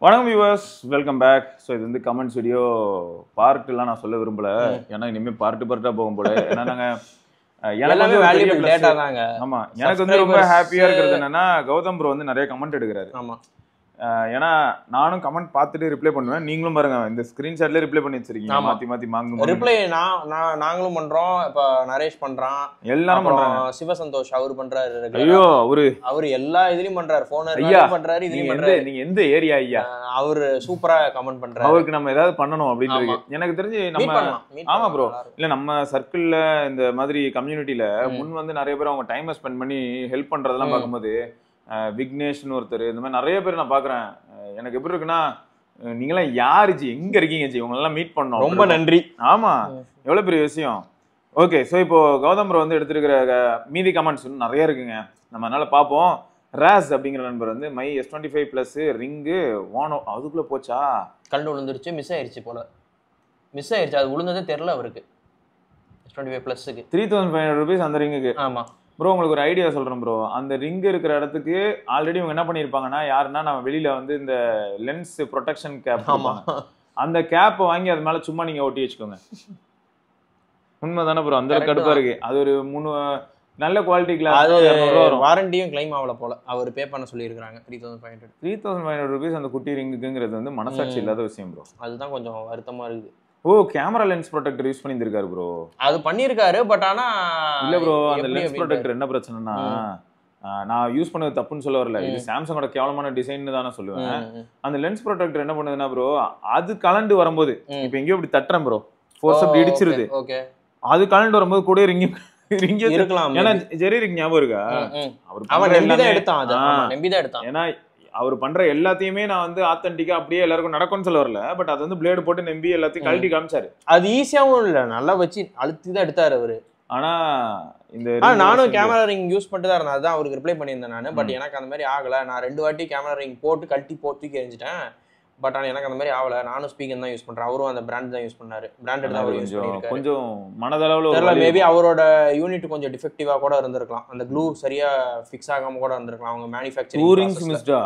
வணக்கம் viewers, welcome back. So இது வந்து கமெண்ட்ஸ் வீடியோ பார்ட்டுலாம் நான் சொல்ல விரும்பல, ஏன்னா இனிமேல் பார்ட்டாக போகும் போல. ஏன்னா எனக்கு வேல்யூபிள் டேட்டா தாங்க. ஆமா, எனக்கு வந்து ரொம்ப ஹாப்பியா இருக்கிறது என்னன்னா கௌதம் ப்ரோ வந்து நிறைய கமெண்ட் எடுக்கிறாரு. ஆமா, ஏன்னா நானும் கமெண்ட் பார்த்துட்டு ரிப்ளை பண்ணுவேன். நீங்களும் பாருங்க, இந்த ஸ்கிரீன்ஷாட்ல ரிப்ளை பண்ணி வச்சிருக்கீங்க. மாத்தி மாத்தி மாங்கு ரிப்ளை நாங்களும் பண்றோம். இப்ப நரேஷ் பண்றான், எல்லாரும் பண்றாங்க. சிவசந்தோஷ் அவர் பண்றாரு. ஐயோ, அவரு எல்லா இதுலயும் பண்றாரு. போன் பண்றாரு, இதுலயும் பண்றாரு. நீங்க எந்த ஏரியா ஐயா? அவரு சூப்பரா கமெண்ட் பண்றாரு. அவருக்கு நம்ம ஏதாவது பண்ணணும் அப்படின்னு இருக்கு எனக்கு தெரிஞ்சு. நம்ம ஆமா ப்ரோ, இல்ல நம்ம சர்க்கிள்ல இந்த மாதிரி கம்யூனிட்டியில முன் வந்து நிறைய பேர் அவங்க டைமை ஸ்பெண்ட் பண்ணி ஹெல்ப் பண்றதெல்லாம் பார்க்கும்போது, விக்னேஷ்னு ஒருத்தர், இந்த மாதிரி நிறைய பேர் நான் பாக்குறேன். எனக்கு எப்படி இருக்குன்னா, நீங்களாம் யாரு ஜி, எங்க இருக்கீங்க ஜி, உங்களெல்லாம் மீட் பண்ணோம். ரொம்ப நன்றி. ஆமா, எவ்வளவு பெரிய விஷயம். ஓகே, ஸோ இப்போ கௌதம் ப்ரோ வந்து எடுத்திருக்கிற மீதி கமெண்ட்ஸ் நிறைய இருக்குங்க. நம்ம அதனால பார்ப்போம். ராஸ் அப்படிங்கிற நண்பர் வந்து மை S25 பிளஸ் ரிங்கு வானோ, அதுக்குள்ள போச்சா, கண்டு விழுந்துருச்சு, மிஸ் ஆயிருச்சு போல. மிஸ் ஆயிருச்சு, அது விழுந்ததே தெரியல அவருக்கு. S25 பிளஸ்க்கு 3500 ரூபீஸ் அந்த ரிங்குக்கு. ஆமா ப்ரோ, உங்களுக்கு ஒரு ஐடியா சொல்றேன் ப்ரோ. அந்த ரிங் இருக்கிற இடத்துக்கு ஆல்ரெடி இவங்க என்ன பண்ணிருப்பாங்கன்னா, யாருன்னா நம்ம வெளியில வந்து இந்த லென்ஸ் ப்ரொடெக்ஷன் கேப், அந்த கேப் வாங்கி அது மேல சும்மா நீங்க ஒட்டி வச்சுக்கோங்க. உண்மைதானே ப்ரோ? அந்த அளவுக்கு கடுப்பா இருக்கு. அது ஒரு 3 நல்ல குவாலிட்டி கிளாஸ், வாரண்டியும் கிளைம் ஆகல போல. அவர் பே பண்ண சொல்லியிருக்காங்க 3500 ரூபீஸ் அந்த குட்டி ரிங்குங்கிறது வந்து மனசாட்சி இல்லாத விஷயம் ப்ரோ. அதுதான் கொஞ்சம் வருத்தமா இருக்குது. ஓ, கேமரா லென்ஸ் ப்ரொடெக்டர் யூஸ் பண்ணியிருக்காரு ப்ரோ. அது பண்ணியிருக்காரு, பட் ஆனா இல்ல ப்ரோ, அந்த லென்ஸ் ப்ரொடெக்டர் என்ன பிரச்சனைனா, நான் யூஸ் பண்ணது தப்புன்னு சொல்ல வரல, இது சாம்சங்கோட கேவலமான டிசைன் தானே சொல்லுவேன். அந்த லென்ஸ் ப்ரொடெக்டர் என்ன பண்ணுதுன்னா ப்ரோ, அது கலண்டு வரும்போது, இப்போ எங்கேயோ இப்படி தட்டுறேன் ப்ரோ, ஃபோர்ஸ் அப்படி இடிச்சிருது. அது கலண்டு வரும்போது கூட ரிங்கி இருக்கலாம். ஏன்னா ஜெரி ரிங் ஞாபகம் இருக்கா? அவன் நம்பிதான் எடுத்தான். ஏன்னா அவர் பண்ற எல்லாத்தையுமே நான் வந்து ஆத்தென்டிக்கா அப்படியே எல்லாருக்கும் நடக்கும்னு சொல்ல வரல, பட் அது வந்து பிளேடு போட்டு நம்பி எல்லாத்தையும் கழட்டி காமிச்சாரு. அது ஈஸியாவும் இல்ல, நல்லா வச்சு அழுத்தி தான் எடுத்தாரு அவரு. ஆனா இந்த நானும் கேமரா ரிங் யூஸ் பண்ணிட்டு தான் இருந்தேன், அதான் அவருக்கு ரிப்ளை பண்ணியிருந்தேன் நானு. பட் எனக்கு அந்த மாதிரி ஆகல. நான் 2 வாட்டி கேமரா ரிங் போட்டு கழட்டி தூக்கி எரிஞ்சிட்டேன். பட் ஆனால் எனக்கு அந்த மாதிரி ஆகல. நானும் ஸ்பீக்கர் தான் யூஸ் பண்றேன். அவரும் அந்த பிராண்ட் தான் யூஸ் பண்ணாரு. பிராண்டட் தான் அவர் யூஸ் பண்ணிருக்காரு. கொஞ்சம் மனதளவுல தெரியல, மேபி அவரோட யூனிட் கொஞ்சம் டிஃபெக்டிவா கூட இருந்திருக்கலாம். அந்த க்ளூ சரியா ஃபிக்ஸ் ஆகாம கூட இருந்திருக்கலாம். அவங்க மேனுஃபேக்சரிங் மிஸ்டா.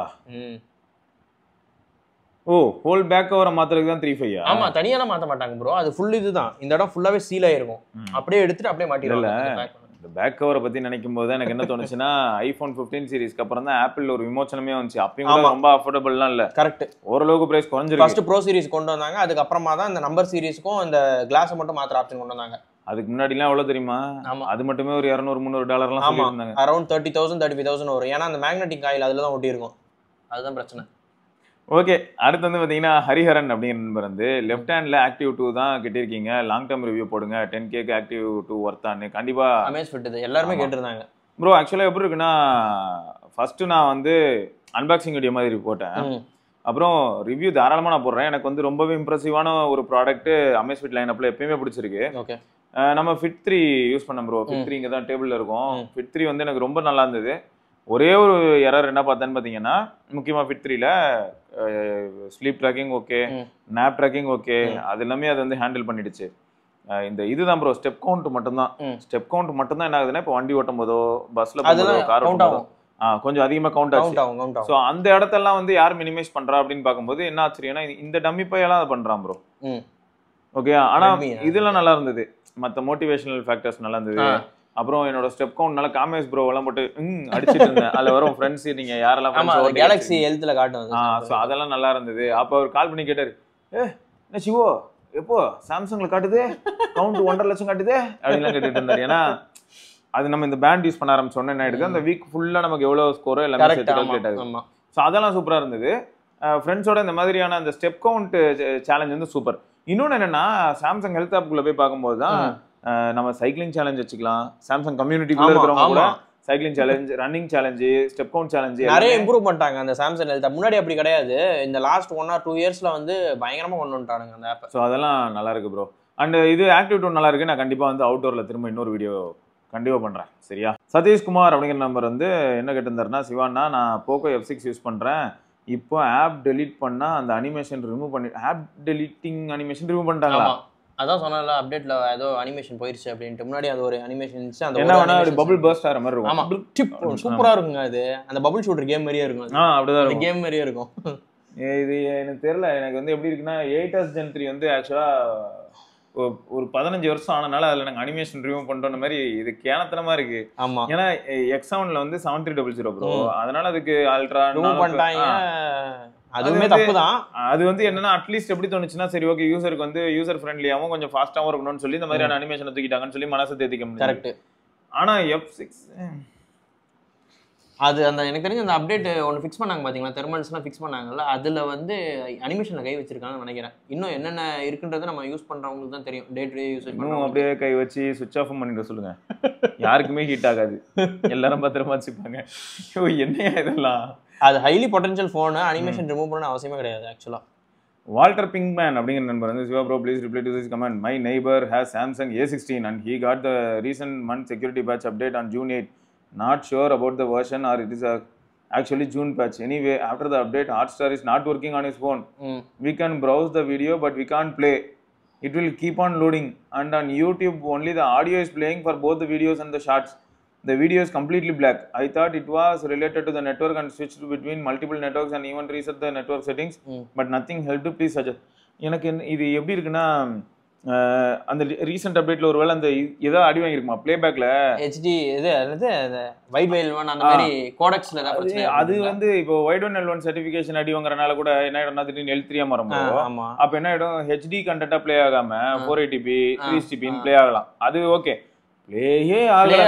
ஓ, ஹோல் பேக் கவரை மாத்துறதுக்கு தான் 35. ஆமா, தனியாலாம் மாத்த மாட்டாங்க ப்ரோ. அது ஃபுல் இதுதான். இந்த இடம் ஃபுல்லாவே சீல் ஆயிருக்கும். அப்படியே எடுத்துட்டு அப்படியே மாட்டிடலாம். இந்த பேக் கவரை பத்தி நினைக்கும் போது எனக்கு என்ன தோணுச்சுன்னா, iPhone 15 சீரிஸ்க்கு அப்புறம் தான் ஆப்பிள் ஒரு விமோச்சனமே வந்துச்சு. அப்பயும் கூட ரொம்ப அஃபோர்டபுள்லாம் இல்ல. கரெக்ட், ஓரளவுக்கு பிரைஸ் குறைஞ்சிருக்கு. ஃபர்ஸ்ட் ப்ரோ சீரிஸ் கொண்டு வந்தாங்க, அதுக்கு அப்புறமா தான் இந்த நம்பர் சீரிஸ்க்கும் இந்த கிளாஸ் மட்டும் மாத்திர ஆப்ஷன் கொண்டு வந்தாங்க. அதுக்கு முன்னாடிலாம் எவ்வளவு தெரியுமா? அது மட்டுமே ஒரு $200-300 சொல்லிருந்தாங்க. அரௌண்ட் 30,000 35,000 வரும். ஏன்னா அந்த மேக்னெட்டிக் காயில் அதுல தான் ஒட்டி இருக்கும். அதுதான் பிரச்சனை. ஓகே, அடுத்து வந்து பாத்தீங்கன்னா ஹரிஹரன் அப்படிங்கிற நண்பர் வந்து லெஃப்ட் ஹேண்ட்ல ஆக்டிவ் 2 தான் கேட்டிருக்கீங்க, லாங் டேர்ம் ரிவ்யூ போடுங்க, 10K ஆக்டிவ் 2 ஒர்த்தான்னு. கண்டிப்பா அமேஸ் ஃபிட் எல்லாருமே கேட்டிருந்தாங்க ப்ரோ. ஆக்சுவலா எப்படி இருக்குன்னா, ஃபர்ஸ்ட் நான் வந்து அன்பாக்சிங் வீடியோ மாதிரி போட்டேன், அப்புறம் ரிவ்யூ தாராளமா நான் போடுறேன். எனக்கு வந்து ரொம்பவே இம்ப்ரெசிவான ஒரு ப்ராடக்ட் அமேஸ் ஃபிட் லைன் அப்ல எப்பயுமே பிடிச்சிருக்கு. ஓகே, நம்ம ஃபிட் 3 யூஸ் பண்ணோம் ப்ரோ. ஃபிட் 3 இங்க தான் டேபிள்ல இருக்கும். ஃபிட் 3 வந்து எனக்கு ரொம்ப நல்லா இருந்தது. ஒரே ஒரு எரர் என்ன பார்த்தேன்னு பார்த்தீங்கன்னா, முக்கியமாக ஃபிட் 3ல sleep tracking okay, nap tracking okay, அது எல்லாமே அது வந்து ஹேண்டில் பண்ணிடுச்சு. இந்த இதுதான் ப்ரோ, ஸ்டெப் கவுண்ட் மட்டும்தான். ஸ்டெப் கவுண்ட் மட்டும்தான் என்ன ஆகுதுன்னா, இப்போ வண்டி ஓட்டும் போதோ பஸ்ல போதோ கார் ஓட்டும் போதோ கொஞ்சம் அதிகமாக கவுண்ட் ஆகும். ஸோ அந்த இடத்தெல்லாம் வந்து யார் மினிமைஸ் பண்றா அப்படின்னு பார்க்கும்போது என்ன ஆச்சரியம்னா, இந்த டம்மி பையெல்லாம் அதை பண்றான் ப்ரோ. ஓகே, ஆனா இதெல்லாம் நல்லா இருந்தது. மற்ற மோட்டிவேஷனல் ஃபேக்டர்ஸ் நல்லா இருந்தது. அப்புறம் என்னோட ஸ்டெப் கவுண்ட் நல்லா காமேஸ் ப்ரோ எல்லாம் போட்டு அடிச்சிட்டு இருந்தேன். அதுல வரும் ஃப்ரெண்ட்ஸ், நீங்க யாரெல்லாம் கேலக்ஸி ஹெல்த்ல காட்டும். ஸோ அதெல்லாம் நல்லா இருந்தது. அப்போ அவர் கால் பண்ணி கேட்டாரு, என்ன சிவோ எப்போ சாம்சங்ல காட்டுது கவுண்ட் 1.5 லட்சம் காட்டுது அப்படின்லாம் கேட்டுட்டு இருந்தாரு. ஏன்னா அது நம்ம இந்த பேண்ட் யூஸ் பண்ண ஆரம்பிச்சோன்னே என்ன ஆயிடுது, அந்த வீக் ஃபுல்லா நமக்கு எவ்வளவு ஸ்கோரோ எல்லாமே சேர்த்து கால்குலேட் ஆகுது. ஸோ அதெல்லாம் சூப்பரா இருந்தது. ஃப்ரெண்ட்ஸோட இந்த மாதிரியான அந்த ஸ்டெப் கவுண்ட் சேலஞ்ச் வந்து சூப்பர். இன்னொன்னு என்னன்னா, சாம்சங் ஹெல்த் ஆப்குள்ள போய் பார்க்கும்போது தான் நம்ம சைக்கிளிங் சேலஞ்ச் வச்சுக்கலாம். சாம்சங் கம்யூனிட்டிக்குள்ள இருக்கிறவங்க கூட cycling challenge, running challenge, step count challenge நிறைய இம்ப்ரூவ் பண்ணிட்டாங்க அந்த சாம்சங் ஹெல்த். முன்னாடி அப்படி கிடையாது. இந்த லாஸ்ட் 1 or 2 இயர்ஸ்ல வந்து பயங்கரமா கொண்டு வந்துட்டாங்க அந்த ஆப். ஸோ அதெல்லாம் நல்லா இருக்கு ப்ரோ. அண்ட் இது ஆக்டிவ் 2 நல்லா இருக்கு. நான் கண்டிப்பா வந்து அவுட்டோர்ல திரும்ப இன்னொரு வீடியோ கண்டிப்பா பண்றேன், சரியா? சதீஷ்குமார் அப்படிங்கிற நம்பர் வந்து என்ன கேட்டிருந்தாருன்னா, சிவானா நான் போக்கோ F6 யூஸ் பண்றேன், இப்போ ஆப் டெலீட் பண்ணா அந்த அனிமேஷன் ரிமூவ் பண்ணி, ஆப் டெலீட்டிங் அனிமேஷன் ரிமூவ் பண்ணிட்டாங்களா? அதான் சொன்னல, அப்டேட்ல ஏதோ அனிமேஷன் போயிருச்சு அப்படின்ட்டு. முன்னாடி அது ஒரு அனிமேஷன் இருந்துச்சு, அந்த என்ன வேணா ஒரு பபிள் பர்ஸ்ட் ஆற மாதிரி இருக்கும். ஆமா, சூப்பரா இருக்குங்க அது. அந்த பபிள் ஷூட்டர் கேம் மாதிரியே இருக்கும். அப்படிதான் அந்த கேம் மாதிரியே இருக்கும். இது எனக்கு தெரியல. எனக்கு வந்து எப்படி இருக்குன்னா 8s Gen 3 வந்து ஆக்சுவலா ஒரு 15 வருஷம் ஆனனால அதுல நாங்க அனிமேஷன் ரிமூவ் பண்ற மாதிரி இது கேனத்தனமா இருக்கு. ஆமா ஏன்னா X7ல வந்து 7300 ப்ரோ, அதனால அதுக்கு அல்ட்ரா ரிமூவ் பண்ணிட்டாங்க. அதுவுமே தப்புதான். அது வந்து என்னன்னா அட்லீஸ்ட் எப்படி தோணுச்சுன்னா சரி ஓகே யூசருக்கு வந்து யூசர் ஃப்ரெண்ட்லியாவும் கொஞ்சம் ஃபாஸ்டாவும் இருக்கணும்னு சொல்லி இந்த மாதிரியான அனிமேஷனை தூக்கிட்டாங்கன்னு சொல்லி மனசை தேத்திக்க முடியும். கரெக்ட். ஆனா F6 அது அந்த எனக்கு தெரிஞ்ச அந்த அப்டேட் ஒன்று ஃபிக்ஸ் பண்ணாங்க பார்த்தீங்களா, தெர்மல்ஸ்லாம் ஃபிக்ஸ் பண்ணாங்கல்ல, அதில் வந்து அனிமேஷனில் கை வச்சிருக்காங்கன்னு நினைக்கிறேன். இன்னும் என்னென்ன இருக்குன்றதை நம்ம யூஸ் பண்ணுறவங்களுக்கு தான் தெரியும். டே டு டே யூஸ் இன்னும் அப்படியே கை வச்சு சுவிட்ச் ஆஃப் பண்ணிட சொல்லுங்க, யாருக்குமே ஹீட் ஆகாது, எல்லாரும் பத்திரமா வச்சுப்பாங்க. என்னையா இதெல்லாம்? அது highly potential phone, animation remove பண்ண அவசியமே கிடையாது ஆக்சுவலாக. வால்டர் பிங்க்மேன் அப்படிங்கிற நண்பர் வந்து Siva bro please reply to this comment. My neighbour has Samsung A16 and he got the recent month security patch update on June 8. Not sure about the version or it is actually June patch. Anyway, after the update, Hotstar is not working on his phone. We can browse the video but we can't play. It will keep on loading, and on YouTube only the audio is playing for both the videos and the shots. The video is completely black. I thought it was related to the network and switched between multiple networks and even reset the network settings, but nothing helped. Please suggest. எனக்கு இது எப்படி இருக்குன்னா அந்த recent அப்டேட்ல ஒருவேளை அந்த ஏதோ அடி வாங்கிருக்குமா பிளேபேக்ல HD இது வைட் L1 அந்த மாதிரி கோடெக்ஸ்ல ஏதாவது பிரச்சனை. அது வந்து இப்போ வைட் L1 சர்டிஃபிகேஷன் அடி வாங்குறனால கூட என்ன ஆயிடும்னா திடீர்னு L3 மாறும். அப்ப என்ன ஆயிடும், HD கண்டென்ட்டா ப்ளே ஆகாம 480p 360p ப்ளே ஆகலாம். அது ஓகே, ப்ளேயே ஆகல.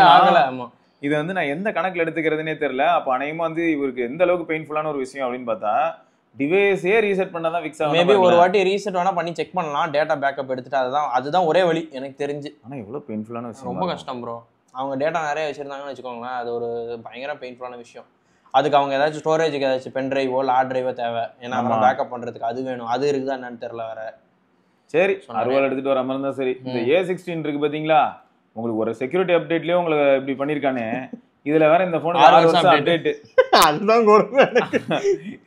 இது வந்து நான் எந்த கணக்குல எடுத்துக்கிறதுனே தெரியல. அப்ப அநேகமா வந்து இவருக்கு எந்த அளவுக்கு பெயின்ஃபுல்லான ஒரு விஷயம் அப்படின்னு பார்த்தா டிவைஸே ரீசெட் பண்ணாதான் ஃபிக்ஸ் ஆகும். மேபி ஒரு வாட்டி ரீசெட் வேணா பண்ணி செக் பண்ணலாம், டேட்டா பேக்கப் எடுத்துட்டு. அதுதான் ஒரே வழி எனக்கு தெரிஞ்சு. ஆனா எவ்வளவு பெயின்ஃபுல்லான விஷயம், ரொம்ப கஷ்டம் ப்ரோ. அவங்க டேட்டா நிறைய வச்சிருந்தாங்கன்னு வச்சுக்கோங்களேன், அது ஒரு பயங்கர பெயின்ஃபுல்லான விஷயம். அதுக்கு அவங்க ஏதாச்சும் ஸ்டோரேஜுக்கு ஏதாச்சும் பென் டிரைவோ லார்ட் டிரைவோ தேவை, ஏன்னா பேக்கப் பண்றதுக்கு அது வேணும். அது இருக்குதா என்னன்னு தெரியல வேற. சரி, அறுவாள் எடுத்துட்டு வர மாதிரி இருந்தா சரி. இந்த A16 இருக்கு பாத்தீங்களா, உங்களுக்கு ஒரு செக்யூரிட்டி அப்டேட்லயே உங்களுக்கு இப்படி பண்ணிருக்கானே, இதுல வேற இந்த போனுக்கு 6 வருஷம் அப்டேட். அதுதான் கொடுமை.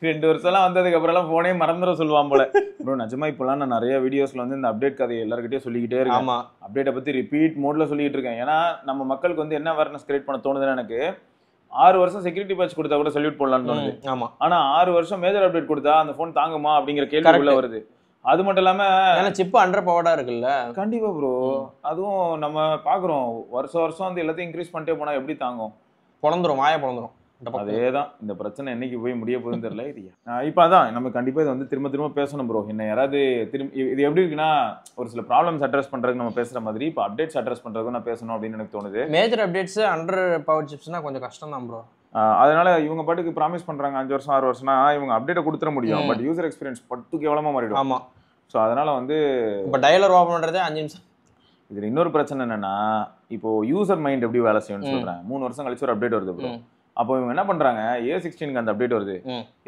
2 வருஷம்லாம் வந்ததுக்கு அப்புறம் எல்லாம் போனே மறந்துட சொல்லுவான் போல. ப்ரோ நிஜமா இப்பெல்லாம் நான் நிறைய வீடியோஸ்ல வந்து இந்த அப்டேட் கதையை எல்லார்கிட்டயும் சொல்லிக்கிட்டே இருக்கேன். அப்டேட்டை பத்தி ரிப்பீட் மோட்ல சொல்லிட்டு இருக்கேன். ஏன்னா நம்ம மக்களுக்கு வந்து என்ன அவேர்னஸ் கிரியேட் பண்ண தோணுதுன்னா, எனக்கு 6 வருஷம் செக்யூரிட்டி பேட்ச் கொடுத்தா கூட சல்யூட் போடலாம்னு தோணுது. ஆனா 6 வருஷம் மேஜர் அப்டேட் கொடுத்தா அந்த போன் தாங்குமா அப்படிங்கிற கேள்வி உள்ள வருது. அது மட்டும் இல்லாம சிப் அண்டர் பவர்டா இருக்குல்ல. கண்டிப்பா ப்ரோ, அதுவும் நம்ம பாக்குறோம் வருஷம் வந்து எல்லாத்தையும் இன்க்ரீஸ் பண்ணிட்டே போனா எப்படி தாங்கும்? பொழந்துரும், வாய பொழந்துரும். அதேதான் இந்த பிரச்சனை என்னைக்கு போய் முடிய போகுதுன்னு தெரியல. இது இப்ப அதான் நம்ம கண்டிப்பா இதை வந்து திரும்ப பேசணும் ப்ரோ. என்ன யாராவது இது எப்படி இருக்குன்னா, ஒரு சில ப்ராப்ளம்ஸ் அட்ரஸ் பண்றதுக்கு நம்ம பேசுற மாதிரி இப்ப அப்டேட்ஸ் அட்ரஸ் பண்றதுக்கு நான் பேசணும் அப்படின்னு எனக்கு தோணுது. மேஜர் அப்டேட்ஸ் அண்டர் பவர் சிப்ஸ்னா கொஞ்சம் கஷ்டம் தான் ப்ரோ. அதனால இவங்க பாட்டுக்கு ப்ராமிஸ் பண்றாங்க 5 வருஷம் 6 வருஷம்னா இவங்க அப்டேட்டை கொடுத்துட முடியும். பட் யூசர் எக்ஸ்பீரியன்ஸ் பட்டு கேவலமா மாறிடும். ஆமா. ஸோ அதனால வந்து இப்போ டயலர் ஓப்பன் பண்றதே 5 நிமிஷம். இதுல இன்னொரு பிரச்சனை என்னன்னா, இப்போ யூசர் மைண்ட் எப்படி வேலை செய்யணும்னு சொல்றேன். 3 வருஷம் கழிச்சு ஒரு அப்டேட் வருது ப்ரோ. அப்போ இவங்க என்ன பண்றாங்க, A16க்கு அந்த அப்டேட் வருது,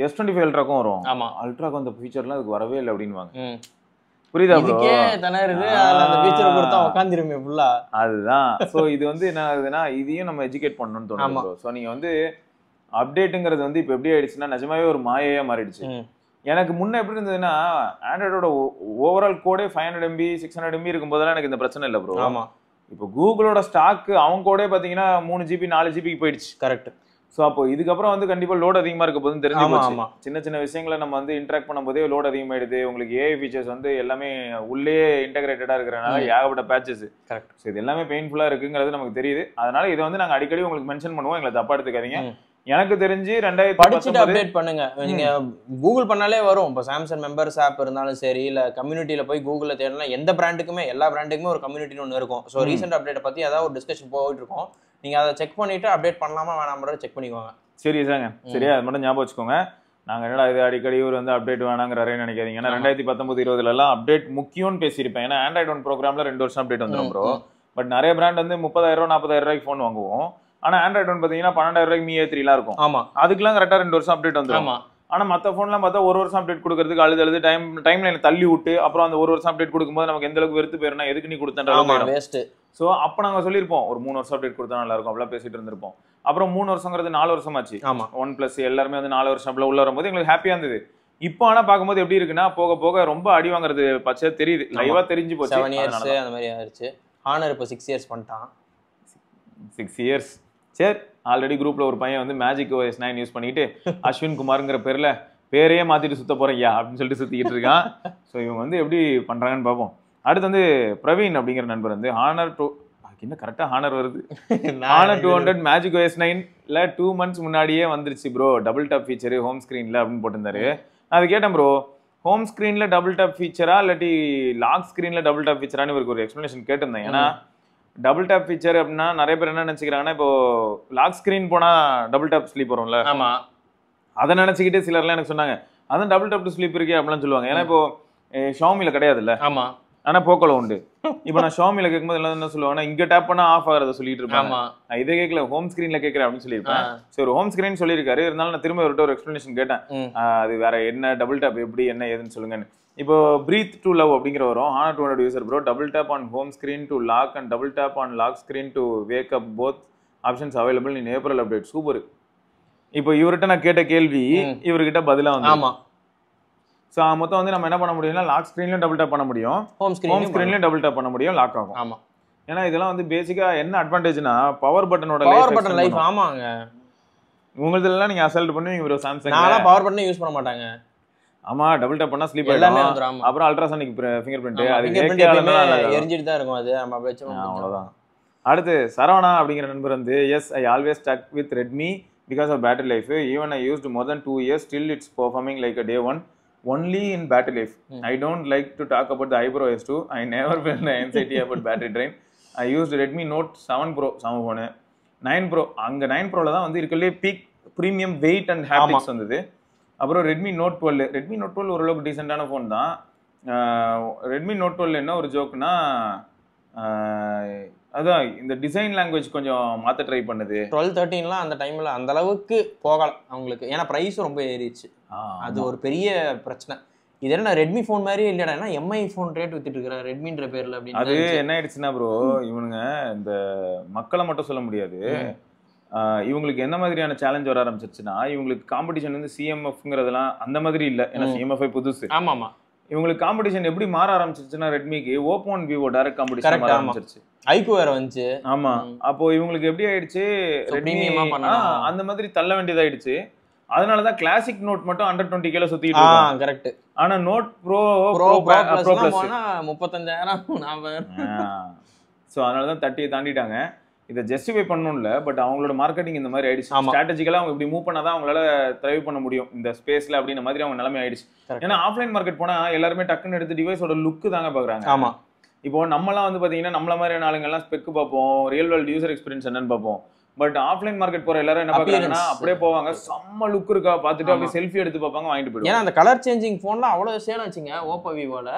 S25 அல்ட்ராக்கும் வரும். அல்ட்ராக்கும் அந்த ஃபீச்சர்லாம் அதுக்கு வரவே இல்லை அப்படின்வாங்க. புரியுதா ப்ரோ? அதுதான். ஸோ இது வந்து என்ன ஆகுதுன்னா, இதையும் நம்ம எஜுகேட் பண்ணணும்னு தோணுது. ஸோ நீங்க வந்து அப்டேட்டுங்கிறது வந்து இப்போ எப்படி ஆயிடுச்சுன்னா நிஜமாவே ஒரு மாயையா மாறிடுச்சு. எனக்கு முன்ன எப்படி இருந்ததுன்னா, ஆண்ட்ராய்டோட ஓவரால் கோடே 500 MB 600 MB இருக்கும் போதெல்லாம் எனக்கு இந்த பிரச்சனை இல்லை ப்ரோ. ஆமா. இப்போ கூகுளோட ஸ்டாக் அவங்க கோடே பாத்தீங்கன்னா 3 GB 4 GB போயிடுச்சு. கரெக்ட். ஸோ அப்போ இதுக்கப்புறம் வந்து கண்டிப்பா லோட் அதிகமா இருக்க போதுன்னு தெரிஞ்சு போச்சு. சின்ன விஷயங்களை நம்ம வந்து இன்ட்ராக்ட் பண்ணும்போதே லோட் அதிகமாயிடுது. உங்களுக்கு AI ஃபீச்சர்ஸ் வந்து எல்லாமே உள்ளே இன்டகிரேட்டடா இருக்கிறனால ஏகப்பட்ட பேச்சஸ். கரெக்ட். ஸோ இது எல்லாமே பெயின்ஃபுல்லா இருக்குங்கிறது நமக்கு தெரியுது. அதனால இதை வந்து நாங்க அடிக்கடி உங்களுக்கு மென்ஷன் பண்ணுவோம், எங்களை தப்பா எடுத்துக்காதீங்க. எனக்கு தெரிஞ்சு 2019 அப்டேட் பண்ணுங்க. நீங்க கூகுள் பண்ணாலே வரும். இப்போ சாம்சங் மெம்பர்ஸ் ஆப் இருந்தாலும் சரி, இல்ல கம்யூனிட்டியில போய் கூகுள்ல தேடலாம். எந்த பிராண்டுக்குமே எல்லா பிராண்டுக்குமே ஒரு கம்யூனிட்டின்னு ஒன்று இருக்கும். ஸோ ரீசெண்ட் அப்டேட்டை பத்தி ஏதாவது ஒரு டிஸ்கஷன் போயிட்டு இருக்கும். நீங்க அதை செக் பண்ணிட்டு அப்டேட் பண்ணலாமா வேணாம செக் பண்ணிக்கோங்க. சீரியஸாங்க, சரியா? அது மட்டும் ஞாபகம் வச்சுக்கோங்க. நாங்க என்னடா இது அடிக்கடி ஒரு வந்து அப்டேட் வேணாங்கிறே நினைக்காதீங்க. ஏன்னா 2019-20 எல்லாம் அப்டேட் முக்கியம்னு பேசியிருப்பேன். ஏன்னா ஆண்ட்ராய்ட் ஒன் ப்ரோக்ராம்ல 2 வருஷம் அப்டேட் வந்துடும் ப்ரோ. பட் நிறைய பிராண்ட் வந்து 30,000 40,000 ரூபாய்க்கு ஃபோன் வாங்குவோம். ஆனா ஆண்ட்ராய்ட் ஒன் பாத்தீங்கன்னா 12,000 ரூபாய்க்கு A3 இருக்கும். ஆமா, அதுக்கெல்லாம் கரெக்டா 2 வருஷம் அப்டேட் வந்துடும். ஆனா மத்த போன்லாம் பார்த்தா 1 வருஷம் அப்டேட் கொடுக்கறதுக்கு அழுது டைம் லைன் தள்ளி விட்டு அப்புறம் அந்த 1 வருஷம் அப்டேட் கொடுக்கும்போது நமக்கு எந்த அளவுக்கு வெறுத்து போயிருந்தா எதுக்கு நீ கொடுத்தேன். சோ அப்ப நாங்க சொல்லியிருப்போம் ஒரு 3 வருஷம் அப்டேட் கொடுத்தா நல்லா இருக்கும் அப்படிலாம் பேசிட்டு இருந்திருப்போம். அப்புறம் 3 வருஷங்கிறது 4 வருஷம் ஆச்சு. OnePlus எல்லாருமே வந்து 4 வருஷம் உள்ள வரும்போது எங்களுக்கு ஹாப்பியா இருந்தது. இப்போ ஆனா பாக்கும்போது எப்படி இருக்குன்னா, போக போக ரொம்ப அடி வாங்குறது பச்சை தெரியுது, லைவா தெரிஞ்சு போச்சு. 7 இயர்ஸ் அந்த மாதிரி ஆயிருச்சு. ஹானர் இப்போ 6 இயர்ஸ் பண்ணிட்டான். 6 இயர்ஸ். சரி, ஆல்ரெடி குரூப்ல ஒரு பையன் வந்து மேஜிக் OS 9 யூஸ் பண்ணிட்டு அஸ்வின் குமார்ங்கிற பேர்ல பேரையே மாத்திட்டு சுத்த போறீங்க அப்படின்னு சொல்லிட்டு சுத்திக்கிட்டு இருக்கான். ஸோ இவங்க வந்து எப்படி பண்றாங்கன்னு பார்ப்போம். அடுத்து வந்து பிரவீன் அப்படிங்கிற நண்பர் வந்து ஹானர் 2 என்ன கரெக்டா ஹானர் வருது. ஹானர் 200 மேஜிக் OS 9ல 2 months முன்னாடியே வந்துருச்சு bro, double top feature home ஸ்கிரீன்ல அப்படின்னு போட்டிருந்தாரு. நான் அது கேட்டேன் ப்ரோ, ஹோம் ஸ்கிரீன்ல டபுள் டாப் ஃபீச்சரா இல்லாட்டி லாக் ஸ்கிரீன்ல டபுள் டாப் ஃபீச்சரான்னு இவருக்கு ஒரு எக்ஸ்பிளனேஷன் கேட்டிருந்தேன். ஏன்னா டபுள் டாப் ஃபீச்சர் அப்படின்னா நிறைய பேர் என்ன நினைச்சுக்கிறாங்கன்னா, இப்போ லாக் ஸ்கிரீன் போனா டபுள் டாப் ஸ்லீப் வரும்ல, ஆமா அதை நினைச்சுக்கிட்டே சிலர்லாம் எனக்கு சொன்னாங்க அதான் டபுள் டாப் டு ஸ்லீப் இருக்கே அப்படிலாம் சொல்லுவாங்க. ஏன்னா இப்போ ஷாமில கிடையாதுல்ல, ஆமா ஆனா போக்கோல உண்டு. இப்போ நான் ஷாமில கேட்கும்போது எல்லாம் என்ன சொல்லுவாங்கன்னா, இங்க டேப் பண்ணா ஆஃப் ஆகிறத சொல்லிட்டு இருப்பாங்க. நான் இதை கேட்கல, ஹோம் ஸ்கிரீன்ல கேட்கறேன் அப்படின்னு சொல்லியிருப்பேன். சரி ஹோம் ஸ்கிரீன் சொல்லியிருக்காரு, இருந்தாலும் நான் திரும்ப அவர்கிட்ட ஒரு எக்ஸ்பிளனேஷன் கேட்டேன். அது வேற என்ன டபுள் டாப் எப்படி என்ன ஏதுன்னு சொல்லுங்கன்னு. இப்போ பிரீத் டு லவ் அப்படிங்கிற வரும் Honor 200 user bro, double tap on home screen to lock and double tap on lock screen to wake up, both options available in April update. Super. இப்போ இவர்கிட்ட நான் கேட்ட கேள்வி இவர்கிட்ட பதிலா வந்து, ஆமா ஸோ மொத்தம் வந்து நம்ம என்ன பண்ண முடியும்னா, லாக் ஸ்கிரீன்லயும் டபுள் டேப் பண்ண முடியும், ஹோம் ஸ்கிரீன்லயும் டபுள் டேப் பண்ண முடியும், லாக் ஆகும். ஆமா ஏன்னா இதெல்லாம் வந்து பேசிக்கா என்ன அட்வான்டேஜ்னா, பவர் பட்டனோட லைஃப். ஆமாங்க, உங்களதெல்லாம் நீங்க அசல்ட் பண்ணுவீங்க ப்ரோ. சாம்சங் நான்லாம் பவர் பட்டனே யூஸ் பண்ண மாட்டாங்க. ஆமா டபுள் டேப் பண்ணா ஸ்லீப் எல்லாமே ஆகும். வந்துரும். ஆமா அப்புறம் அல்ட்ராசானிக் ஃபிங்கர் பிரிண்ட், அது எரிஞ்சிட்டு தான் இருக்கும். அது நம்ம வெச்சு அவ்வளவுதான். அடுத்து சரவணா அப்படிங்கிற நண்பர் வந்து, yes I always stuck with Redmi because of battery life. Even I used more than 2 years, still it's performing like a day one. Only in battery life. I don't like to talk about the iPro S2. I never felt the anxiety about battery drain. I used Redmi Note 7 Pro, sama phone. 9 Pro, அங்க 9 Proல தான் வந்து இருக்கலே peak premium weight and haptics வந்தது. அப்புறம் Redmi Note 12 ஓரளவுக்கு டீசென்டான phone தான். Redmi Note 12 என்ன ஒரு ஜோக்னா, அதான் இந்த டிசைன் லாங்குவேஜ் கொஞ்சம் மாத்த ட்ரை பண்ணுது. 12-13லாம் அந்த டைம்ல அந்த அளவுக்கு போகல அவங்களுக்கு, ஏன்னா பிரைஸும் ரொம்ப ஏறிடுச்சு. அது ஒரு பெரிய பிரச்சனை. இது என்ன ரெட்மி ஃபோன் மாதிரியே இல்லடா, ஏன்னா எம்ஐ ஃபோன் ரேட் வித்துட்டு இருக்கிற ரெட்மின்ற பேர்ல அப்படின்னு. அது என்ன ஆயிடுச்சுன்னா ப்ரோ, இவனுங்க இந்த மக்களை மட்டும் சொல்ல முடியாது, இவங்களுக்கு என்ன மாதிரியான சேலஞ்ச் வர ஆரம்பிச்சிருச்சுன்னா, இவங்களுக்கு காம்படிஷன் வந்து சிஎம்எஃப்ங்கிறதுலாம் அந்த மாதிரி இல்லை. ஏன்னா சிஎம்எஃப் புதுசு. ஆமாமா, இவங்களுக்கு காம்படிஷன் எப்படி மாற ஆரம்பிச்சிருச்சுன்னா, ரெட்மிக்கு Oppo and Vivo direct competition மாற ஆரம்பிச்சிருச்சு. ஐக்கு வேற வந்துச்சு. ஆமா, அப்போ இவங்களுக்கு எப்படி ஆயிடுச்சு, ரெட்மி அந்த மாதிரி தள்ள வேண்டியதாயிடுச்சு. அதனாலதான் கிளாசிக் நோட் மட்டும் 120 கிலோ சுத்திட்டு இருக்கு. கரெக்ட். ஆனா நோட் ப்ரோ பிளஸ் 35,000. சோ அதனாலதான் 30 தாண்டிட்டாங்க. இதை ஜஸ்டிஃபை பண்ணணும்ல, பட் அவங்களோட மார்க்கெட்டிங் இந்த மாதிரி ஆயிடுச்சு. ஸ்ட்ராட்டஜிக்கலா அவங்க இப்படி மூவ் பண்ணாதான் அவங்களால த்ரைவ் பண்ண முடியும் இந்த ஸ்பேஸ்ல அப்படின்ற மாதிரி அவங்க நிலைமை ஆயிடுச்சு. ஏன்னா ஆஃப்லைன் மார்க்கெட் போனா எல்லாருமே டக்குன்னு எடுத்து டிவைஸோட லுக்கு தாங்க பாக்குறாங்க. ஆமா, இப்போ நம்மலாம் வந்து பாத்தீங்கன்னா நம்மள மாதிரியான ஆளுங்கெல்லாம் ஸ்பெக் பார்ப்போம், ரியல் வேர்ல்ட் யூசர் எக்ஸ்பீரியன்ஸ் என்னன்னு பார்ப்போம். பட் ஆஃப்லைன் மார்க்கெட் போற எல்லாரும் என்ன பாக்குறாங்கன்னா, அப்படியே போவாங்க, செம்ம லுக் இருக்கா பாத்துட்டு அப்படியே செல்ஃபி எடுத்து பார்ப்பாங்க, வாங்கிட்டு போயிடுவாங்க. ஏன்னா அந்த கலர் சேஞ்சிங் போன்லாம் அவ்வளவு சேல் ஆச்சுங்க. ஓப்போ விவோல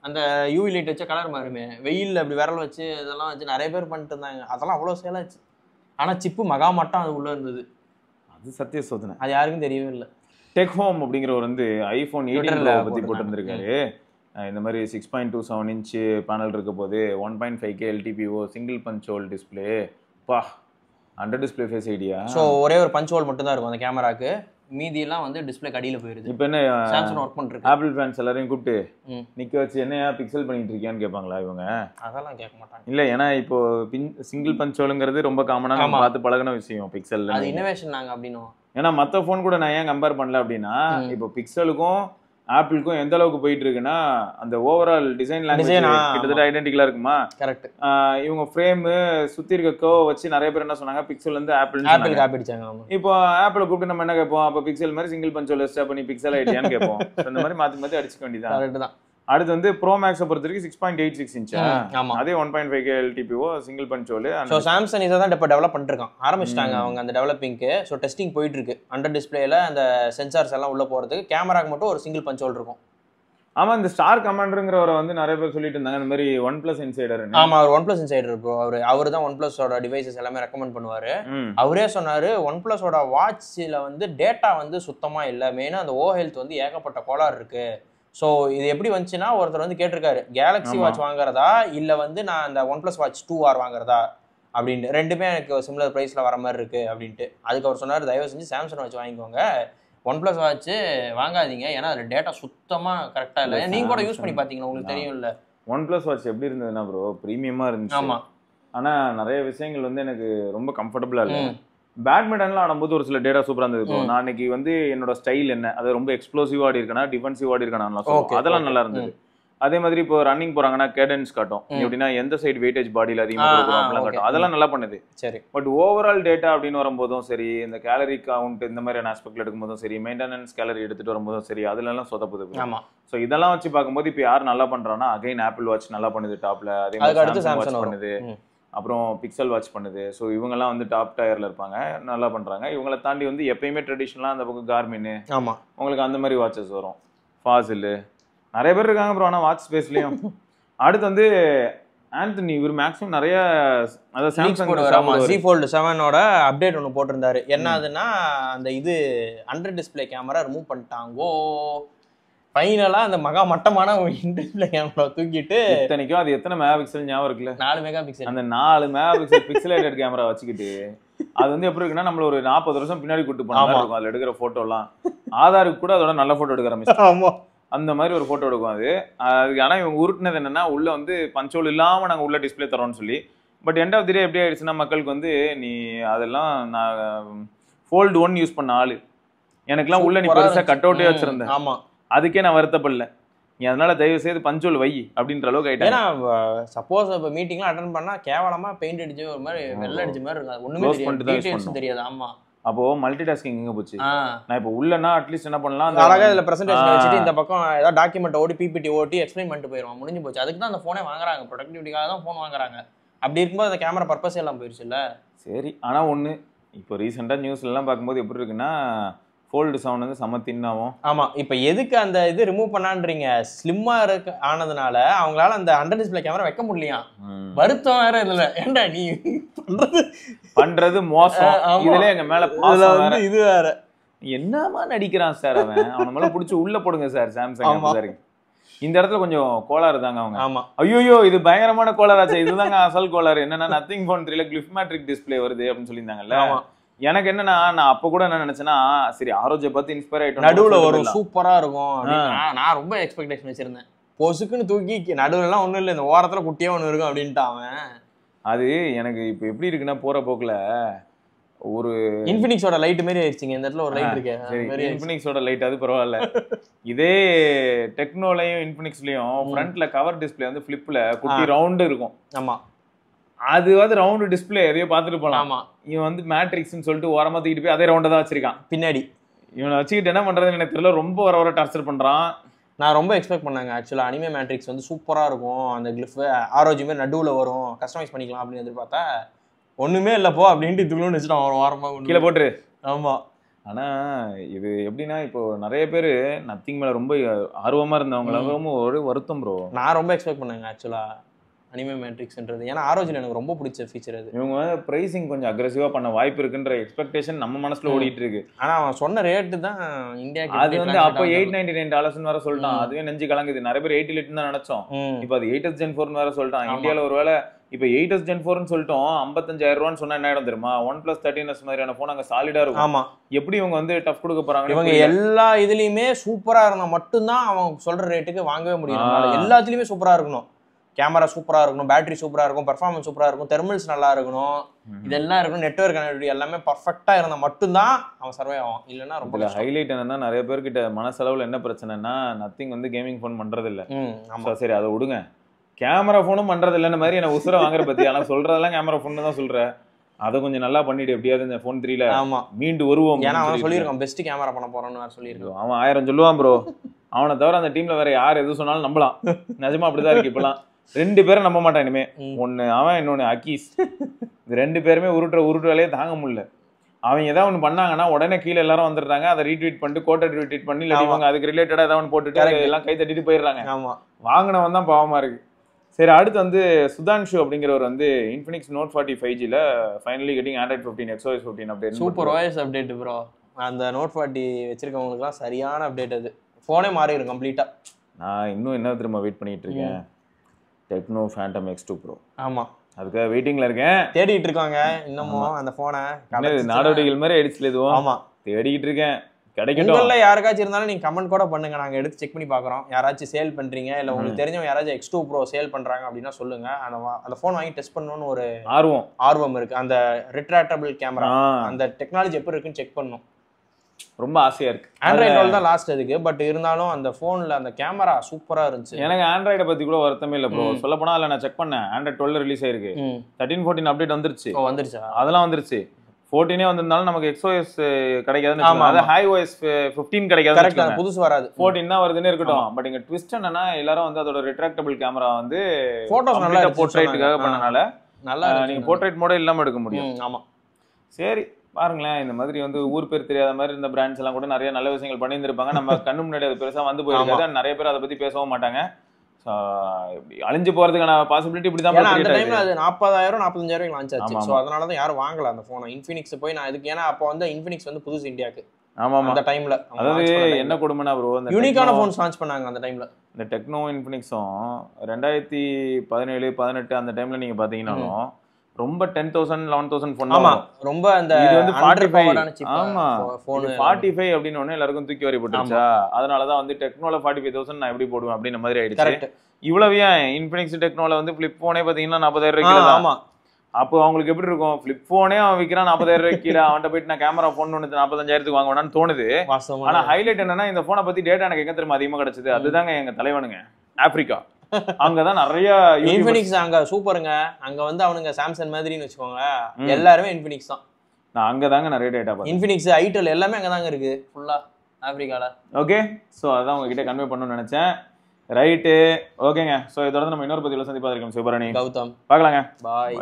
அந்த யூவி லைட் வச்ச கலர் மாறுமே, வெயில்ல அப்படி விரல் வச்சு இதெல்லாம் வச்சு நிறைய பேர் பண்ணிட்டு இருந்தாங்க. அதெல்லாம் அவ்வளவு சேல் ஆச்சு. ஆனா சிப்பு மகா மட்டும் அது உள்ள இருந்தது. அது சத்திய சோதனை, அது யாருக்கும் தெரியவே இல்லை. டெக் ஹோம் அப்படிங்கிறவர் வந்து ஐபோன் 18 பத்தி போட்டிருந்திருக்காரு. இந்த மாதிரி 6.27 inch பேனல் இருக்க போது, 1.5K LTPO, single punch hole display, பா under display face idea. So ஒரே ஒரு பஞ்ச் ஹோல் மட்டும் தான் இருக்கும் அந்த கேமராக்கு, மீதி எல்லாம் வந்து டிஸ்பிளே கடியில போயிருது. இப்போ என்ன சாம்சங் ஒர்க் பண்ணிருக்கு. ஆப்பிள் ஃபேன்ஸ் எல்லாரையும் கூப்பிட்டு நிக்க வச்சு என்னையா பிக்சல் பண்ணிட்டு இருக்கியான்னு கேட்பாங்களா இவங்க? அதெல்லாம் கேட்க மாட்டாங்க. இல்ல, ஏன்னா இப்போ சிங்கிள் பஞ்ச் ஹோலுங்கிறது ரொம்ப காமனா நம்ம பார்த்து பழகின விஷயம் பிக்சல். அது இன்னோவேஷன் நாங்க அப்படின்னு. ஏன்னா மற்ற ஃபோன் கூட நான் ஏன் கம்பேர் பண்ணல அப்படின்னா, இப்போ பிக்சலுக்கும் ஆப்பிளுக்கும் எந்த அளவுக்கு போயிட்டு இருக்குன்னா, அந்த ஓவரால் டிசைன் லாங்குவேஜ் கிட்டத்தட்ட ஐடென்டிக்கலா இருக்குமா. கரெக்ட். இவங்க ஃப்ரேம் சுத்தி இருக்க கோ வச்சு நிறைய பேர் என்ன சொன்னாங்க, பிக்சல் வந்து ஆப்பிள் காப்பி அடிச்சாங்க. இப்போ ஆப்பிளை கூப்பிட்டு நம்ம என்ன கேட்போம், அப்ப பிக்சல் மாதிரி சிங்கிள் பஞ்ச் ஹோல் எக்ஸ்ட்ரா பண்ணி பிக்சல் ஐடியான்னு கேட்போம். இந்த மாதிரி மாத்தி மாத்தி அடிச்சுக்க வேண்டியதான். கரெக்ட் தான். அடுத்து வந்து ப்ரோ மேக்ஸை பொறுத்த வரைக்கும் 6.86 inch, ஆமா, அதே 1.5K LTPO single punch hole. So Samsung இதை தான் இப்போ டெவலப் பண்ணிருக்கான், ஆரம்பிச்சிட்டாங்க அவங்க அந்த டெவலப்பிங்க்கு. ஸோ டெஸ்டிங் போயிட்டு இருக்கு. அண்டர் டிஸ்பிளேல அந்த சென்சார்ஸ் எல்லாம் உள்ள போறதுக்கு, கேமராக்கு மட்டும் ஒரு சிங்கிள் பஞ்ச் ஹோல் இருக்கும். ஆமா, இந்த ஸ்டார் கமாண்டருங்கிறவரை வந்து நிறைய பேர் சொல்லிட்டு இருந்தாங்க இந்த மாதிரி OnePlus இன்சைடர். ஆமா, அவர் OnePlus இன்சைடர் ப்ரோ. அவர் தான் OnePlus-ஓட டிவைசஸ் எல்லாமே ரெக்கமெண்ட் பண்ணுவாரு. அவரே சொன்னாரு, OnePlus-ஓட வாட்ச்ல வந்து டேட்டா வந்து சுத்தமா இல்லை, மெயினா அந்த ஓ ஹெல்த் வந்து ஏகப்பட்ட கோளாறு இருக்கு. ஸோ இது எப்படி வந்துச்சுன்னா, ஒருத்தர் வந்து கேட்டிருக்காரு, கேலக்ஸி வாட்ச் வாங்குறதா இல்லை வந்து நான் அந்த OnePlus Watch 2R வாங்குறதா அப்படின்ட்டு. ரெண்டுமே எனக்கு சிமிலர் ப்ரைஸ்ல வர மாதிரி இருக்கு அப்படின்ட்டு. அதுக்கு அவர் சொன்னார், தயவு செஞ்சு சாம்சங் வாட்ச் வாங்கிக்கோங்க, OnePlus வாட்ச் வாங்காதீங்க, ஏன்னா அதில் டேட்டா சுத்தமா கரெக்டா இல்லை. நீங்க கூட யூஸ் பண்ணி பாத்தீங்களா, உங்களுக்கு தெரியும்ல. OnePlus வாட்ச் எப்படி இருந்ததுன்னா ப்ரோ, ப்ரீமியமா இருந்துச்சு. ஆமா, ஆனா நிறைய விஷயங்கள் வந்து எனக்கு ரொம்ப கம்ஃபர்டபுளா இல்லை. பேட்மிண்டன்ல ஆடும்போது ஒரு சில டேட்டா சூப்பரா இருந்தது bro. நான் இன்னைக்கு வந்து என்னோட ஸ்டைல் என்ன, அது ரொம்ப எக்ஸ்ப்ளோசிவா ஆடி இருக்கனா டிஃபென்சிவ் ஆடி இருக்கனா, அதெல்லாம் நல்லா இருந்தது. அதே மாதிரி இப்போ ரன்னிங் போறாங்கன்னா கேடன்ஸ் காட்டும், எப்படின்னா எந்த சைடு வெயிட்டேஜ் பாடியில அதிகமா கொடுக்குறோம் அப்படிலாம் காட்டும், அதெல்லாம் நல்லா பண்ணுது. சரி. பட் ஓவரால் டேட்டா அப்படின்னு வரும்போதும் சரி, இந்த கேலரி கவுண்ட் இந்த மாதிரியான ஆஸ்பெக்ட்ல எடுக்கும்போதும் சரி, மெயின்டெனன்ஸ் கேலரி எடுத்துட்டு வரும்போதும் சரி, அதுல எல்லாம் சொதப்புது. ஸோ இதெல்லாம் வச்சு பார்க்கும்போது இப்போ யார் நல்லா பண்றான்னா அகைன் ஆப்பிள் வாட்ச் நல்லா பண்ணுது டாப்ல, அதே மாதிரி சாம்சங் வாட்ச் பண்ணுது, அப்புறம் பிக்சல் வாட்ச் பண்ணுது. ஸோ இவங்கெல்லாம் வந்து டாப் டயர்ல இருப்பாங்க, நல்லா பண்றாங்க. இவங்களை தாண்டி வந்து எப்பயுமே ட்ரெடிஷனலா அந்த பக்கம் கார்மின், உங்களுக்கு அந்த மாதிரி வாட்சஸ் வரும், ஃபாசில், நிறைய பேர் இருக்காங்க ப்ரோ. ஆனால் வாட்ச் ஸ்பேஸ்லயும் அடுத்து வந்து ஆண்டனி, இவர் மேக்ஸிமம் நிறைய சாம்சங் Z Fold 7ஓட அப்டேட் ஒன்று போட்டிருந்தாரு. என்னதுன்னா அந்த இது அண்டர் டிஸ்பிளே கேமரா ரிமூவ் பண்ணிட்டாங்கோ. ஃபைனலா அந்த மகா மட்டமான டிஸ்பிளே கேமரா தூக்கிட்டு, இத்தனைக்கும் அது எத்தனை மெகா பிக்சல் ஞாபகம் இருக்குல்ல, 4 மெகா பிக்சல். அந்த 4 மெகா பிக்சல் பிக்சலேட்டட் கேமரா வச்சுக்கிட்டு அது வந்து எப்படி இருக்குன்னா நம்மள ஒரு 40 வருஷம் பின்னாடி கூட்டு போன மாதிரி இருக்கும். அதுல எடுக்கிற போட்டோ எல்லாம் ஆதாருக்கு கூட அதோட நல்ல போட்டோ எடுக்க ஆரம்பிச்சு, அந்த மாதிரி ஒரு போட்டோ எடுக்கும் அது. ஆனா இவங்க உருட்டுனது என்னன்னா உள்ள வந்து பஞ்சோல் இல்லாம நாங்க உள்ள டிஸ்பிளே தரோம்னு சொல்லி. பட் எண்ட் ஆஃப் தி டே எப்படி ஆயிடுச்சுன்னா மக்களுக்கு வந்து நீ அதெல்லாம் நான் ஃபோல்டு 1 யூஸ் பண்ண ஆளு, எனக்குலாம் உள்ள நீ பெருசா கட் அவுட்டே வச்சிருந்தேன், அதுக்கே நான் வருத்தப்படல, நீ அதனால தயவு செய்து பஞ்சோல் வை அப்படின்ற அளவுக்கு ஆயிட்டேன். ஏன்னா சப்போஸ் இப்போ மீட்டிங்லாம் அட்டன் பண்ணா கேவலமா பெயிண்ட் அடிச்சு ஒரு மாதிரி வெள்ளை அடிச்ச மாதிரி இருக்கும், ஒண்ணுமே தெரியாது. ஆமா, அப்போ மல்டி டாஸ்கிங் எங்க போச்சு? நான் இப்போ உள்ளனா அட்லீஸ்ட் என்ன பண்ணலாம், அழகா இதுல பிரசன்டேஷன் வச்சுட்டு இந்த பக்கம் ஏதாவது டாக்குமெண்ட் ஓடி பிபிடி ஓட்டி எக்ஸ்பிளைன் பண்ணிட்டு போயிடுவான், முடிஞ்சு போச்சு. அதுக்கு தான் அந்த போனே வாங்குறாங்க, ப்ரொடக்டிவிட்டிக்காக தான் போன் வாங்குறாங்க. அப்படி இருக்கும்போது அந்த கேமரா பர்பஸ் எல்லாம் போயிடுச்சு இல்ல. சரி, ஆனா ஒண்ணு இப்போ ரீசெண்டா நியூஸ்ல எல்லாம் பார்க்கும்போது எப்படி இருக்குன்னா ஃபோல்டு 7 வந்து செம தின்னாவும். ஆமா, இப்போ எதுக்கு அந்த இது ரிமூவ் பண்ணான்றீங்க, ஸ்லிம்மா இருக்கு ஆனதுனால அவங்களால அந்த அண்டர் டிஸ்பிளே கேமரா வைக்க முடியலையா. வருத்தம் வேற இல்ல, ஏன்டா நீ பண்றது மோசம், இதுல எங்க மேல பாசம் வேற, இது வேற என்னமா நடிக்கிறான் சார் அவன், அவன மேல புடிச்சு உள்ள போடுங்க சார் சாம்சங். இந்த இடத்துல கொஞ்சம் கோளாறு தாங்க அவங்க. ஆமா, ஐயோ இது பயங்கரமான கோளாறாச்சு, இதுதாங்க அசல் கோளாறு. என்னன்னா நத்திங் ஃபோன் 3ல கிளிஃப்மேட்ரிக் டிஸ்பிளே வருது அப்படின்னு சொல்லியிருந்தாங்கல்ல. எனக்கு என்னன்னா நான் அப்ப கூட என்ன நினைச்சேன்னா சரி ஆரோஜை பார்த்து இன்ஸ்பயர் ஆயிட்டோம், நடுவுல ஒரு சூப்பரா இருக்கும் நான் ரொம்ப எக்ஸ்பெக்டேஷன் வச்சிருந்தேன். பொசுக்குன்னு தூக்கி நடுவுல எல்லாம் ஒண்ணும் இல்லை, இந்த ஓரத்துல குட்டியா ஒண்ணு இருக்கும் அப்படின்ட்டு அவன். அது எனக்கு இப்ப எப்படி இருக்குன்னா போற போக்குல ஒரு இன்ஃபினிக்ஸோட லைட் மாதிரி ஆயிடுச்சுங்க. இந்த இடத்துல ஒரு லைட் இருக்கு, இன்ஃபினிக்ஸோட லைட், அது பரவாயில்ல. இதே டெக்னோலையும் இன்ஃபினிக்ஸ்லயும் ஃப்ரண்ட்ல கவர் டிஸ்பிளே வந்து ஃபிளிப்ல குட்டி ரவுண்டு இருக்கும். ஆமா, அது வந்து ரவுண்டு டிஸ்பிளே எதையோ பார்த்துட்டு போலாம். இவன் வந்து மேட்ரிக்ஸ்ன்னு சொல்லிட்டு ஓரமா தூக்கிட்டு போய் அதே ரவுண்டா தான் வச்சிருக்கான் பின்னாடி. இவனை வச்சுக்கிட்டு என்ன பண்றதுன்னு எனக்கு தெரியல, ரொம்ப வர டார்ச்சர் பண்றான். நான் ரொம்ப எக்ஸ்பெக்ட் பண்ணாங்க ஆக்சுவலா, அனிமே மேட்ரிக்ஸ் வந்து சூப்பரா இருக்கும், அந்த கிளிஃப் ஆரோஜி மாதிரி நடுவுல வரும், கஸ்டமைஸ் பண்ணிக்கலாம் அப்படின்னு எதிர்பார்த்தா ஒண்ணுமே இல்லப்போ அப்படின்ட்டு இதுக்குன்னு வச்சுட்டான் ஒரு வாரமா கீழே போட்டுரு. ஆமா, ஆனா இது எப்படின்னா இப்போ நிறைய பேரு நத்திங் மேல ரொம்ப ஆர்வமா இருந்தவங்க ஒரு வருத்தம் ப்ரோ. நான் ரொம்ப எக்ஸ்பெக்ட் பண்ணேங்க ஆக்சுவலா அனிமே மேட்ரிக்ஸ்ன்றது, ஏன்னா ஆரோஜில் எனக்கு ரொம்ப பிடிச்ச ஃபீச்சர் அது. இவங்க வந்து பிரைசிங் கொஞ்சம் அக்ரெசிவா பண்ண வாய்ப்பு இருக்குன்ற எக்ஸ்பெக்டேஷன் நம்ம மனசுல ஓடிட்டு இருக்கு. ஆனா அவன் சொன்ன ரேட்டு தான் இந்தியாவுக்கு அது வந்து அப்போ $899 வேற சொல்லிட்டான், அதுவே நெஞ்சு கலங்குது. நிறைய பேர் 8 தான் நினைச்சோம், இப்போ அது 8s Gen 4 வேற சொல்லிட்டான். இந்தியாவில் ஒருவேளை இப்போ 8s Gen 4 சொல்லிட்டோம், 55,000 சொன்னா என்ன இடம் தெரியுமா, OnePlus 13s மாதிரியான போன் அங்க சாலிடா இருக்கும். ஆமா, எப்படி இவங்க வந்து டஃப் கொடுக்க போறாங்க, இவங்க எல்லா இதுலயுமே சூப்பரா இருந்தா மட்டும்தான் அவன் சொல்ற ரேட்டுக்கு வாங்கவே முடியும். எல்லாத்துலயுமே சூப்பரா இருக்கணும், கேமரா சூப்பரா இருக்கணும், பேட்டரி சூப்பரா இருக்கும், பெர்ஃபார்மன்ஸ் சூப்பரா இருக்கும், தெர்மல்ஸ் நல்லா இருக்கணும், இதெல்லாம் இருக்கணும், நெட்வொர்க் கனெக்டிவிட்டி எல்லாமே பர்ஃபெக்ட்டா இருந்தா மட்டும்தான் அவன் சர்வே ஆகும். இல்லைன்னா ரொம்ப ஹைலைட் என்னன்னா நிறைய பேர்கிட்ட மனசளவுல என்ன பிரச்சனைனா நத்திங் வந்து கேமிங் ஃபோன் பண்றது இல்ல. சரி அதை விடுங்க, கேமரா ஃபோனும் பண்றது இல்லைன்னு மாதிரி என்ன உசுர வாங்குற பத்தி. ஆனா சொல்றதெல்லாம் கேமரா ஃபோன் தான் சொல்ற, அதை கொஞ்சம் நல்லா பண்ணிட்டு எப்படியாவது இந்த ஃபோன் 3ல மீண்டு வருவோம். ஏன்னா அவன் சொல்லியிருக்கான் பெஸ்ட் கேமரா பண்ண போறான்னு சொல்லியிருக்கான். அவன் 1000 சொல்லுவான் ப்ரோ, அவனை தவிர அந்த டீம்ல வேற யார் எது சொன்னாலும் நம்பலாம். நிஜமா அப்படிதான் இருக்கு இப்பெல்லாம். 2 பேரும் நம்ப மாட்டான் இனிமே, ஒன்னு அவன் இன்னொன்னு அக்கீஸ். இது 2 பேருமே உருட்டு வேலையே தாங்க முடியல. அவங்க ஏதாவது ஒன்று பண்ணாங்கன்னா உடனே கீழே எல்லாரும் வந்துடுறாங்க, அதை ரீட்வீட் பண்ணிட்டு கோட்டை ரீட்வீட் பண்ணி இல்லாமல் அதுக்கு ரிலேட்டடா ஏதாவது ஒன்று போட்டுட்டு எல்லாம் கை தட்டிட்டு போயிடுறாங்க. ஆமா, வாங்கினவன் தான் பாவமா இருக்கு. சரி, அடுத்து வந்து சுதான்ஷு அப்படிங்கிறவர் வந்து இன்ஃபினிக்ஸ் Note 40 5Gல finally getting Android 15 XOS 15 update. Super OS update bro. அந்த Note 40 வச்சிருக்கவங்களுக்குலாம் சரியான அப்டேட் அது. ஃபோனே மாறிடும் கம்ப்ளீட்டா. நான் இன்னும் என்ன திரும்ப வெயிட் பண்ணிட்டு இருக்கேன், டெக்னோ ஃபேண்டம் X2 Pro. ஆமா, அதுக்காக வெயிட்டிங்ல இருக்கேன். தேடிட்டு இருக்காங்க இன்னமும் அந்த போனை. நடவடிக்கைகள் மாதிரி ஆயிடுச்சுல இதுவும். ஆமா, தேடிக்கிட்டு இருக்கேன். கிடைக்கட்டும். உங்கள யாருக்காச்சும் இருந்தாலும் நீங்க கமெண்ட் கூட பண்ணுங்க, நாங்க எடுத்து செக் பண்ணி பாக்குறோம். யாராச்சும் சேல் பண்றீங்க இல்ல உங்களுக்கு தெரிஞ்சவங்க யாராச்சும் X2 Pro சேல் பண்றாங்க அப்படின்னா சொல்லுங்க. அந்த போன் வாங்கி டெஸ்ட் பண்ணணும்னு ஒரு ஆர்வம் இருக்கு. அந்த ரிட்ராக்டபிள் கேமரா அந்த டெக்னாலஜி எப்படி இருக்குன்னு செக் பண்ணணும். ரொம்ப ஆசையா இருக்கு. ஆண்ட்ராய்டு தான் லாஸ்ட் அதுக்கு. பட் இருந்தாலும் அந்த போன்ல அந்த கேமரா சூப்பரா இருந்துச்சு. எனக்கு ஆண்ட்ராய்டை பத்தி கூட வருத்தமே இல்ல ப்ரோ. சொல்ல போனா அதுல நான் செக் பண்ணேன், ஆண்ட்ராய்டு 12 ரிலீஸ் ஆயிருக்கு. 13 14 அப்டேட் வந்துருச்சு. வந்துருச்சா? அதெல்லாம் வந்துருச்சு. 14 வந்திருந்தாலும் நமக்கு XOS கிடைக்காதுன்னு, அதாவது HiOS 15 கிடைக்காது. கரெக்ட், புதுசு வராது. 14 தான் வருதுன்னு இருக்கட்டும். பட் இங்க ட்விஸ்ட் என்னன்னா, எல்லாரும் வந்து அதோட ரிட்ராக்டபிள் கேமரா வந்து போட்டோஸ் நல்லா போர்ட்ரைட்டுக்காக பண்ணனால நல்லா நீங்க போர்ட்ரைட் மோட இல்லாம எடுக்க முடியும். ஆமா, சரி பாருங்களேன், இந்த மாதிரி வந்து ஊர் பேர் தெரியாத மாதிரி இந்த பிராண்ட்ஸ் எல்லாம் கூட நிறைய நல்ல விஷயங்கள் பண்ணியிருந்திருப்பாங்க. நம்ம கண்ணு முன்னாடி அது பெருசா வந்து போயிருக்காது. நிறைய பேர் அதை பத்தி பேசவும் மாட்டாங்க. அழிஞ்சு போறதுக்கான பாசிபிலிட்டி இப்படிதான். அந்த டைம்ல அது 40,000 45,000 லான்ச் ஆச்சு. சோ அதனால தான் யாரும் வாங்கல அந்த போனை. இன்ஃபினிக்ஸ் போய் நான் இதுக்கு, ஏன்னா அப்போ வந்து இன்ஃபினிக்ஸ் வந்து புதுசு இந்தியாக்கு. ஆமா அந்த டைம்ல அதாவது என்ன கொடுமைனா ப்ரோ, அந்த யூனிக்கான போன்ஸ் லான்ச் பண்ணாங்க அந்த டைம்ல. இந்த டெக்னோ இன்ஃபினிக்ஸும் 2017 18 அந்த டைம்ல நீங்க பாத்தீங்கன்னாலும் ரொம்ப 10,000 11,000 போன். ஆமா, ரொம்ப அந்த இது வந்து 45. ஆமா, 45 அப்படின்னு ஒண்ணு எல்லாருக்கும் தூக்கி வரி போட்டுச்சா. அதனாலதான் வந்து டெக்னோல 45,000 நான் எப்படி போடுவேன் அப்படின்ற மாதிரி ஆயிடுச்சு. இவ்வளவு ஏன் இன்ஃபினிக்ஸ் டெக்னோல வந்து ஃபிளிப் போனே பாத்தீங்கன்னா 40,000 ரூபாய்க்கு. ஆமா, அப்போ அவங்களுக்கு எப்படி இருக்கும், ஃபிளிப் போனே அவன் விற்கிறான் 40,000 ரூபாய்க்கு கீழே, அவன்கிட்ட போயிட்டு நான் கேமரா போன் ஒன்று 45,000 வாங்குவேன்னு தோணுது. ஆனா ஹைலைட் என்னன்னா, இந்த போனை பத்தி டேட்டா எனக்கு எங்க தெரியுமா அதிகமா கிடைச்சது, அதுதாங்க எங்க தலைவனுங்க ஆப்பிரிக்கா. அங்கதான் நிறைய இன்ஃபினிக்ஸ் அங்க சூப்பருங்க. அங்க வந்து அவனுங்க சாம்சங் மாதிரின்னு வச்சுக்கோங்க, எல்லாருமே இன்ஃபினிக்ஸ் தான். நான் அங்கதாங்க நிறைய டேட்டா பார்த்தேன். இன்ஃபினிக்ஸ் ஐடெல் எல்லாமே அங்கதாங்க இருக்கு ஃபுல்லா ஆப்பிரிக்கால. ஓகே, சோ அதான் உங்ககிட்ட கன்வே பண்ணணும்னு நினைச்சேன். ரைட்டு, ஓகேங்க. சோ இதோட நம்ம இன்னொரு பதிவுல சந்திப்பா இருக்கோம். சிவபரணி, கௌதம், பார்க்கலாங்க. பாய்.